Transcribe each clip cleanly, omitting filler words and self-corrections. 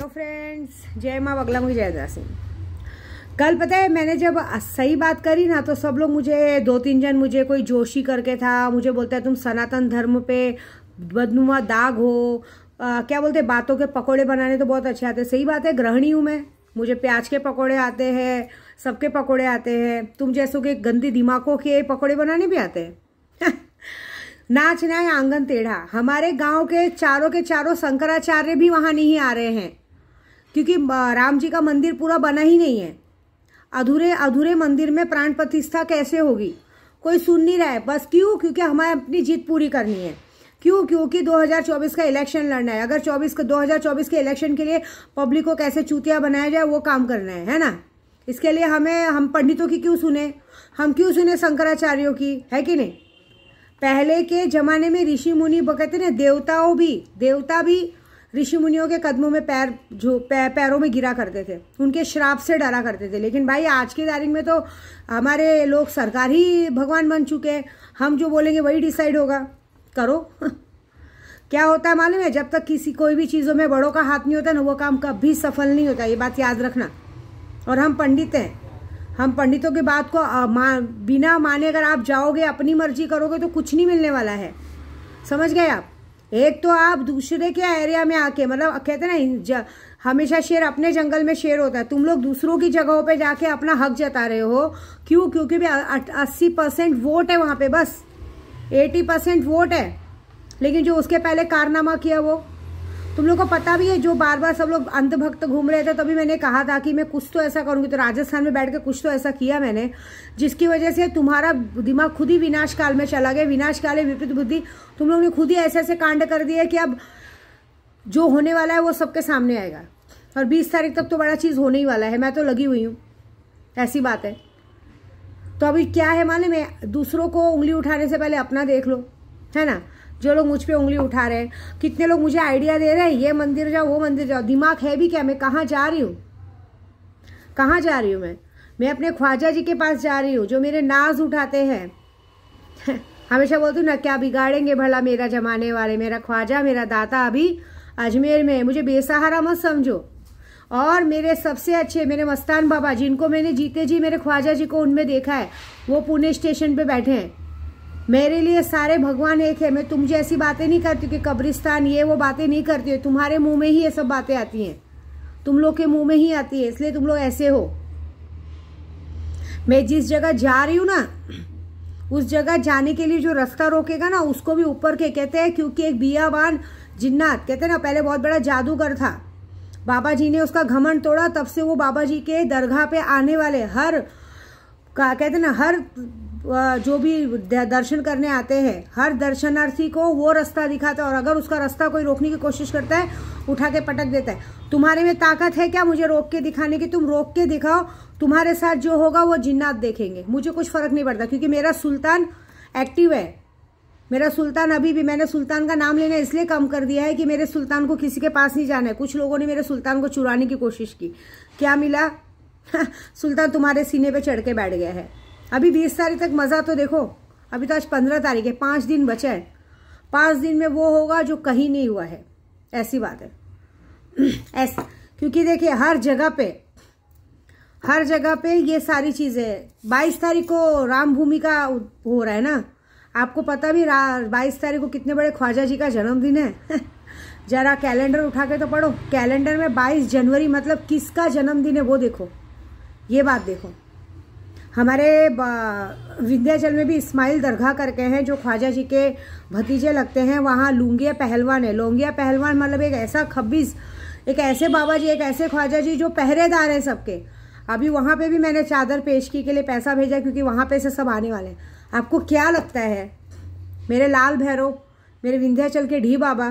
तो फ्रेंड्स, जय माँ बगला मुखी जय दासी। कल पता है मैंने जब सही बात करी ना तो सब लोग मुझे 2-3 जन मुझे कोई जोशी करके था, मुझे बोलता है तुम सनातन धर्म पे बदनुमा दाग हो। क्या बोलते हैं, बातों के पकोड़े बनाने तो बहुत अच्छे आते हैं। सही बात है, गृहिणी हूँ मैं, मुझे प्याज के पकोड़े आते हैं, सबके पकोड़े आते हैं। तुम जैसों के गंदी दिमागों के पकोड़े बनाने भी आते हैं। नाचना है आंगन टेढ़ा। हमारे गांव के चारों शंकराचार्य भी वहां नहीं आ रहे हैं क्योंकि राम जी का मंदिर पूरा बना ही नहीं है। अधूरे मंदिर में प्राण प्रतिष्ठा कैसे होगी, कोई सुन नहीं रहा है। बस क्यों? क्योंकि हमें अपनी जीत पूरी करनी है। क्यों? क्योंकि 2024 का इलेक्शन लड़ना है। अगर 2024 के इलेक्शन के लिए पब्लिक को कैसे चूतिया बनाया जाए वो काम करना है ना। इसके लिए हम पंडितों की क्यों सुने, हम क्यों सुने शंकराचार्यों की, है कि नहीं। पहले के जमाने में ऋषि मुनि कहते ना, देवता भी ऋषि मुनियों के कदमों में पैरों में गिरा करते थे, उनके श्राप से डरा करते थे। लेकिन भाई आज की तारीख में तो हमारे लोग सरकार ही भगवान बन चुके हैं। हम जो बोलेंगे वही डिसाइड होगा, करो। क्या होता है मालूम है, जब तक कोई भी चीज़ों में बड़ों का हाथ नहीं होता ना, वो काम कभी सफल नहीं होता। ये बात याद रखना। और हम पंडित हैं, हम पंडितों की बात को बिना माने अगर आप जाओगे, अपनी मर्जी करोगे तो कुछ नहीं मिलने वाला है। समझ गए आप। एक तो आप दूसरे के एरिया में आके, मतलब कहते हैं ना, हमेशा शेर अपने जंगल में शेर होता है। तुम लोग दूसरों की जगहों पे जाके अपना हक जता रहे हो। क्यों? क्योंकि 80% वोट है वहां पे, बस 80% वोट है। लेकिन जो उसके पहले कारनामा किया वो तुम लोग को पता भी है। जो बार बार सब लोग अंधभक्त घूम रहे थे, तभी मैंने कहा था कि मैं कुछ तो ऐसा करूंगी। तो राजस्थान में बैठ के कुछ तो ऐसा किया मैंने, जिसकी वजह से तुम्हारा दिमाग खुद ही विनाश काल में चला गया। विनाश काल है विपरीत बुद्धि। तुम लोग ने खुद ही ऐसे ऐसे कांड कर दिए कि अब जो होने वाला है वो सबके सामने आएगा। और 20 तारीख तक तो बड़ा चीज होने ही वाला है। मैं तो लगी हुई हूँ, ऐसी बात है। तो अभी क्या है मालूम है, दूसरों को उंगली उठाने से पहले अपना देख लो, है ना। जो लोग मुझ पे उंगली उठा रहे हैं, कितने लोग मुझे आइडिया दे रहे हैं, ये मंदिर जाओ, वो मंदिर जाओ। दिमाग है भी क्या? मैं कहाँ जा रही हूँ, कहाँ जा रही हूँ? मैं अपने ख्वाजा जी के पास जा रही हूँ, जो मेरे नाज उठाते हैं। हमेशा बोलती हूँ ना, क्या बिगाड़ेंगे भला मेरा जमाने वाले। मेरा ख्वाजा, मेरा दाता अभी अजमेर में है, मुझे बेसहारा मत समझो। और मेरे सबसे अच्छे मेरे मस्तान बाबा, जिनको मैंने जीते जी मेरे ख्वाजा जी को उनमें देखा है, वो पुणे स्टेशन पे बैठे हैं। मेरे लिए सारे भगवान एक है। मैं तुम जैसी बातें नहीं करती कि कब्रिस्तान ये वो बातें नहीं करती है। तुम्हारे मुंह में ही ये सब बातें आती हैं, तुम लोग के मुंह में ही आती है, इसलिए तुम लोग ऐसे हो। मैं जिस जगह जा रही हूँ ना, उस जगह जाने के लिए जो रास्ता रोकेगा ना, उसको भी ऊपर के कहते हैं। क्योंकि एक बियाबान जिन्नात कहते हैं ना, पहले बहुत बड़ा जादूगर था। बाबा जी ने उसका घमंड तोड़ा, तब से वो बाबा जी के दरगाह पे आने वाले हर कहते हैं ना, हर जो भी दर्शन करने आते हैं, हर दर्शनार्थी को वो रास्ता दिखाता है। और अगर उसका रास्ता कोई रोकने की कोशिश करता है, उठा के पटक देता है। तुम्हारे में ताकत है क्या मुझे रोक के दिखाने की? तुम रोक के दिखाओ, तुम्हारे साथ जो होगा वो जिन्नात देखेंगे। मुझे कुछ फर्क नहीं पड़ता, क्योंकि मेरा सुल्तान एक्टिव है। मेरा सुल्तान अभी भी, मैंने सुल्तान का नाम लेना इसलिए कम कर दिया है कि मेरे सुल्तान को किसी के पास नहीं जाना है। कुछ लोगों ने मेरे सुल्तान को चुराने की कोशिश की, क्या मिला? सुल्तान तुम्हारे सीने पे चढ़ के बैठ गया है। अभी 20 तारीख तक मजा तो देखो। अभी तो आज 15 तारीख है, 5 दिन बचा है। 5 दिन में वो होगा जो कहीं नहीं हुआ है, ऐसी बात है। ऐसा क्योंकि देखिए हर जगह पे ये सारी चीजें। 22 तारीख को राम भूमि का हो रहा है ना, आपको पता भी 22 तारीख को कितने बड़े ख्वाजा जी का जन्मदिन है। जरा कैलेंडर उठा के तो पढ़ो, कैलेंडर में 22 जनवरी मतलब किसका जन्मदिन है वो देखो, ये बात देखो। हमारे विंध्याचल में भी इस्माइल दरगाह करके हैं, जो ख्वाजा जी के भतीजे लगते हैं। वहाँ लुंगिया पहलवान है। लुंगिया पहलवान मतलब एक ऐसा खब्बीस, एक ऐसे बाबा जी, एक ऐसे ख्वाजा जी जो पहरेदार है सबके। अभी वहाँ पे भी मैंने चादर पेशगी के लिए पैसा भेजा, क्योंकि वहाँ पे से सब आने वाले हैं। आपको क्या लगता है, मेरे लाल भैरव, मेरे विंध्याचल के ढी बाबा,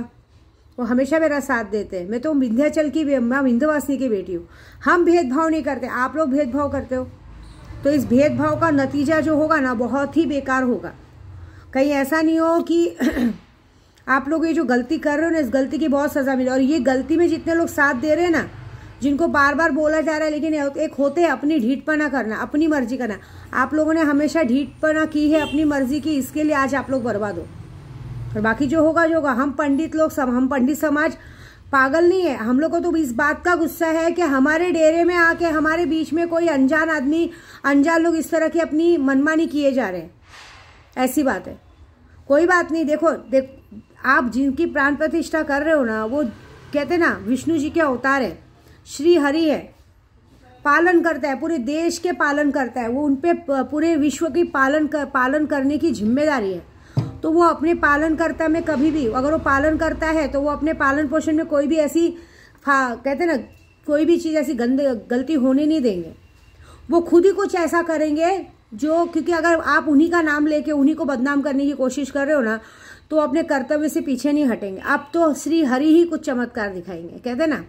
वो हमेशा मेरा साथ देते हैं। मैं तो विंध्याचल की, मैं विंध्यवासिनी की बेटी हूँ। हम भेदभाव नहीं करते, आप लोग भेदभाव करते हो। तो इस भेदभाव का नतीजा जो होगा ना, बहुत ही बेकार होगा। कहीं ऐसा नहीं हो कि आप लोग ये जो गलती कर रहे हो ना, इस गलती की बहुत सजा मिले। और ये गलती में जितने लोग साथ दे रहे हैं ना, जिनको बार बार बोला जा रहा है, लेकिन एक होते हैं अपनी ढीठपना करना, अपनी मर्जी करना। आप लोगों ने हमेशा ढीठपना की है, अपनी मर्जी की, इसके लिए आज आप लोग बर्बाद हो। और बाकी जो होगा जो होगा। हम पंडित लोग, हम पंडित समाज पागल नहीं है। हम लोग को तो इस बात का गुस्सा है कि हमारे डेरे में आके हमारे बीच में कोई अनजान आदमी, अनजान लोग इस तरह की अपनी मनमानी किए जा रहे हैं। ऐसी बात है। कोई बात नहीं। देखो आप जिनकी प्राण प्रतिष्ठा कर रहे हो ना, वो कहते ना विष्णु जी के अवतार है, श्री हरि है, पालन करता है, पूरे देश के पालन करता है। वो उनपे पूरे विश्व की पालन करने की जिम्मेदारी है। तो वो अपने पालन करता में कभी भी, अगर वो पालन करता है तो वो अपने पालन पोषण में कोई भी ऐसी कहते ना कोई भी चीज़ ऐसी गलती होने नहीं देंगे। वो खुद ही कुछ ऐसा करेंगे जो, क्योंकि अगर आप उन्हीं का नाम लेके उन्हीं को बदनाम करने की कोशिश कर रहे हो ना, तो अपने कर्तव्य से पीछे नहीं हटेंगे। अब तो श्री हरि ही कुछ चमत्कार दिखाएंगे, कहते ना,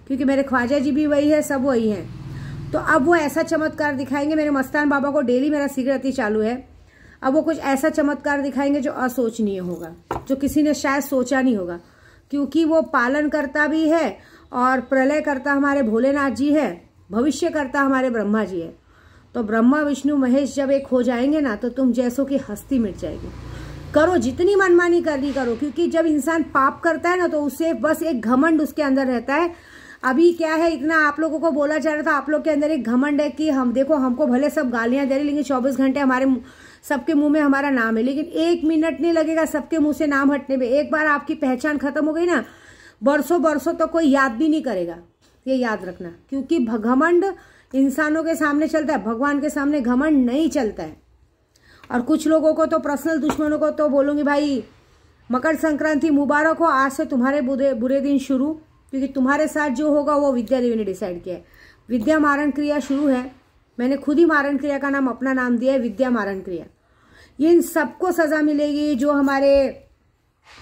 क्योंकि मेरे ख्वाजा जी भी वही है, सब वही हैं। तो अब वो ऐसा चमत्कार दिखाएंगे। मेरे मस्तान बाबा को डेली मेरा सिगरेटी चालू है। अब वो कुछ ऐसा चमत्कार दिखाएंगे जो असोचनीय होगा, जो किसी ने शायद सोचा नहीं होगा, क्योंकि वो पालन करता भी है और प्रलय करता हमारे भोलेनाथ जी है, भविष्य करता हमारे ब्रह्मा जी है। तो ब्रह्मा विष्णु महेश जब एक हो जाएंगे ना, तो तुम जैसों की हस्ती मिट जाएगी। करो जितनी मनमानी करनी करो, क्योंकि जब इंसान पाप करता है ना, तो उससे बस एक घमंड उसके अंदर रहता है। अभी क्या है, इतना आप लोगों को बोला जा रहा था, आप लोग के अंदर एक घमंड है कि हम देखो, हमको भले सब गालियां दे रहे, लेकिन 24 घंटे हमारे सबके मुंह में हमारा नाम है, लेकिन 1 मिनट नहीं लगेगा सबके मुंह से नाम हटने में। एक बार आपकी पहचान खत्म हो गई ना, बरसों बरसों तो कोई याद भी नहीं करेगा, ये याद रखना। क्योंकि घमंड इंसानों के सामने चलता है, भगवान के सामने घमंड नहीं चलता है। और कुछ लोगों को तो, पर्सनल दुश्मनों को तो बोलूंगी, भाई मकर संक्रांति मुबारक हो, आज से तुम्हारे बुरे दिन शुरू, क्योंकि तुम्हारे साथ जो होगा वो विद्या देवी ने डिसाइड किया है। विद्या मारण क्रिया शुरू है। मैंने खुद ही मारण क्रिया का नाम, अपना नाम दिया है, विद्या मारण क्रिया। ये इन सबको सजा मिलेगी जो हमारे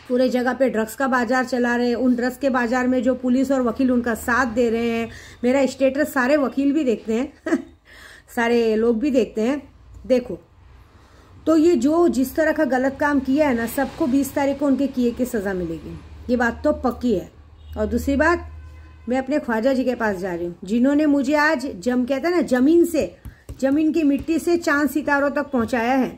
पूरे जगह पे ड्रग्स का बाजार चला रहे हैं। उन ड्रग्स के बाजार में जो पुलिस और वकील उनका साथ दे रहे हैं। मेरा स्टेटस सारे वकील भी देखते हैं सारे लोग भी देखते हैं। देखो, तो ये जो जिस तरह का गलत काम किया है ना, सबको 20 तारीख को उनके किए की सजा मिलेगी, ये बात तो पक्की है। और दूसरी बात, मैं अपने ख्वाजा जी के पास जा रही हूँ, जिन्होंने मुझे आज कहते हैं ना, जमीन की मिट्टी से चांद सितारों तक पहुंचाया है।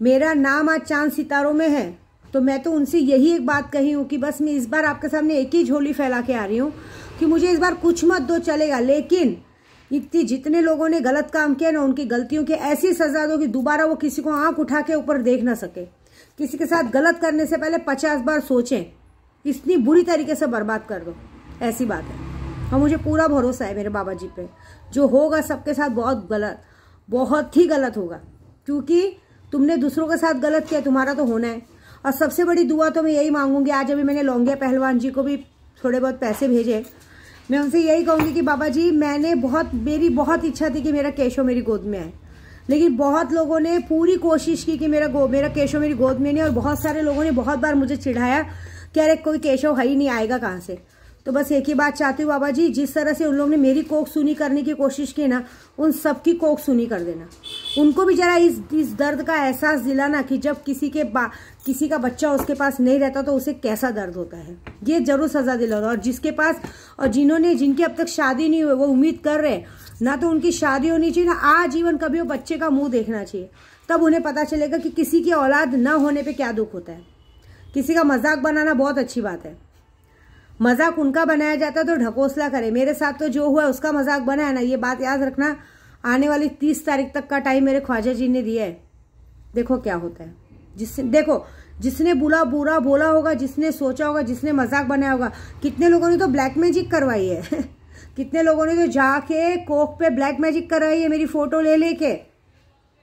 मेरा नाम आज चांद सितारों में है। तो मैं तो उनसे यही एक बात कही हूँ कि बस मैं इस बार आपके सामने एक ही झोली फैला के आ रही हूँ कि मुझे इस बार कुछ मत दो, चलेगा, लेकिन जितने लोगों ने गलत काम किया ना, उनकी गलतियों की ऐसी सजा दो कि दोबारा वो किसी को आंख उठा के ऊपर देख ना सके। किसी के साथ गलत करने से पहले 50 बार सोचें, इतनी बुरी तरीके से बर्बाद कर दो, ऐसी बात है। और मुझे पूरा भरोसा है मेरे बाबा जी पे, जो होगा सबके साथ बहुत ही गलत होगा, क्योंकि तुमने दूसरों के साथ गलत किया, तुम्हारा तो होना है। और सबसे बड़ी दुआ तो मैं यही मांगूंगी, आज अभी मैंने लौंगिया पहलवान जी को भी थोड़े बहुत पैसे भेजे, मैं उनसे यही कहूंगी कि बाबा जी, मेरी बहुत इच्छा थी कि मेरा केशव मेरी गोद में आए, लेकिन बहुत लोगों ने पूरी कोशिश की कि मेरा केशव मेरी गोद में नहीं, और बहुत सारे लोगों ने बहुत बार मुझे चिढ़ाया कि अरे कोई केशव है ही नहीं, आएगा कहाँ से। तो बस एक ही बात चाहती हूँ बाबा जी, जिस तरह से उन लोगों ने मेरी कोख सुनी करने की कोशिश की ना, उन सबकी कोख सुनी कर देना। उनको भी जरा इस दर्द का एहसास दिलाना कि जब किसी का बच्चा उसके पास नहीं रहता तो उसे कैसा दर्द होता है, ये जरूर सजा दिलाना। और जिसके पास, और जिनकी अब तक शादी नहीं हुई, वो उम्मीद कर रहे ना, तो उनकी शादी होनी चाहिए ना, आजीवन कभी वो बच्चे का मुंह देखना चाहिए, तब उन्हें पता चलेगा कि किसी की औलाद न होने पे क्या दुख होता है। किसी का मजाक बनाना बहुत अच्छी बात है, मजाक उनका बनाया जाता है तो ढकोसला करे। मेरे साथ तो जो हुआ उसका मजाक बनाया ना, ये बात याद रखना। आने वाली 30 तारीख तक का टाइम मेरे ख्वाजा जी ने दिया है, देखो क्या होता है। जिसने बुरा बोला होगा, जिसने सोचा होगा, जिसने मजाक बनाया होगा, कितने लोगों ने तो ब्लैक मैजिक करवाई है कितने लोगों ने तो जाके कोख पे ब्लैक मैजिक करवाई है, मेरी फोटो ले लेके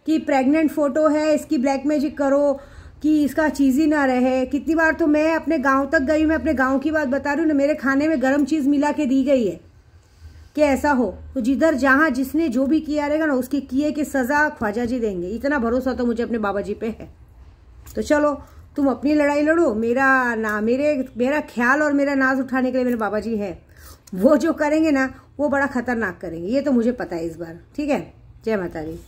कि प्रेग्नेंट फोटो है, इसकी ब्लैक मैजिक करो कि इसका चीज ही ना रहे। कितनी बार तो मैं अपने गांव तक गई, मैं अपने गांव की बात बता रही हूँ ना, मेरे खाने में गर्म चीज मिला के दी गई है कि ऐसा हो। तो जिधर जहां जिसने जो भी किया रहेगा ना, उसके किए की सजा ख्वाजा जी देंगे, इतना भरोसा तो मुझे अपने बाबा जी पे है। तो चलो, तुम अपनी लड़ाई लड़ो, मेरा ख्याल और मेरा नाज उठाने के लिए मेरे बाबा जी है। वो जो करेंगे ना, वो बड़ा खतरनाक करेंगे, ये तो मुझे पता है इस बार। ठीक है, जय माता दी।